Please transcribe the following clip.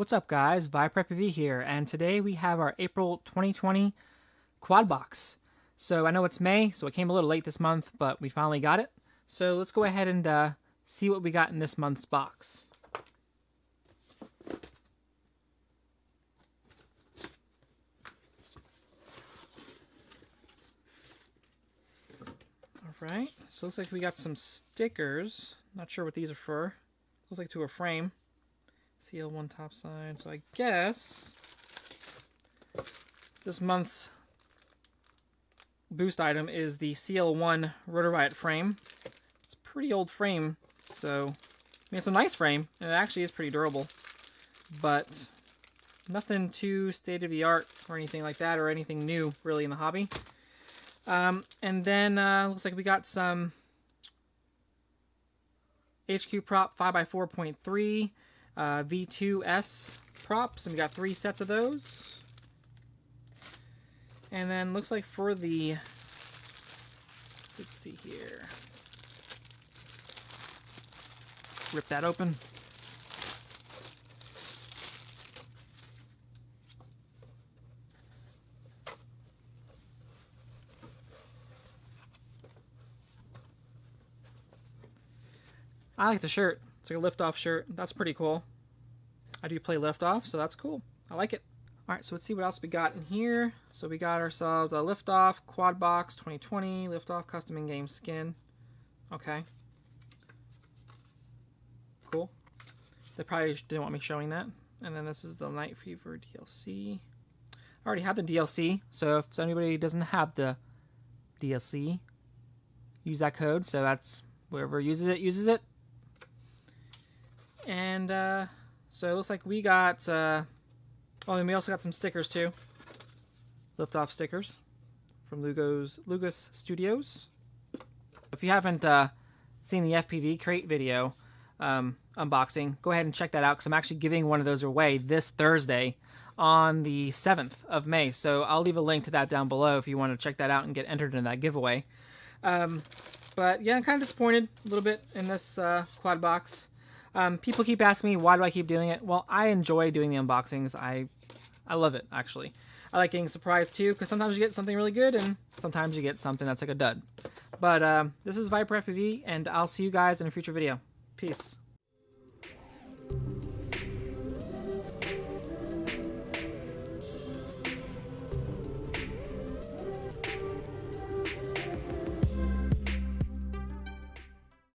What's up guys, Viper FPV here, and today we have our April 2020 quad box. So I know it's May, so it came a little late this month, but we finally got it. So let's go ahead and see what we got in this month's box. Alright, so looks like we got some stickers. Not sure what these are for. Looks like to a frame. CL1 top side. So I guess this month's boost item is the CL1 Rotor Riot frame. It's a pretty old frame, so I mean it's a nice frame, and it actually is pretty durable, but nothing too state-of-the-art or anything like that, or anything new really in the hobby. And then looks like we got some HQ prop 5x4.3 V2S props, and we got 3 sets of those. And then looks like for the, let's see here, rip that open. I like the shirt. It's like a lift-off shirt. That's pretty cool. I do play lift-off, so that's cool. I like it. All right, so let's see what else we got in here. So we got ourselves a lift-off quad box 2020 lift-off custom in-game skin. Okay. Cool. They probably didn't want me showing that. And then this is the Night Fever DLC. I already have the DLC, so if anybody doesn't have the DLC, use that code. So that's whoever uses it, uses it. And so it looks like we got, oh, and we also got some stickers too. Lift-off stickers from Lugos Studios. If you haven't seen the FPV crate video unboxing, go ahead and check that out, because I'm actually giving one of those away this Thursday on the 7th of May. So I'll leave a link to that down below if you want to check that out and get entered in that giveaway. But yeah, I'm kind of disappointed a little bit in this quad box. People keep asking me, why do I keep doing it? Well, I enjoy doing the unboxings. I love it, actually. I like getting surprised, too, because sometimes you get something really good, and sometimes you get something that's like a dud. But this is Viper FPV, and I'll see you guys in a future video. Peace.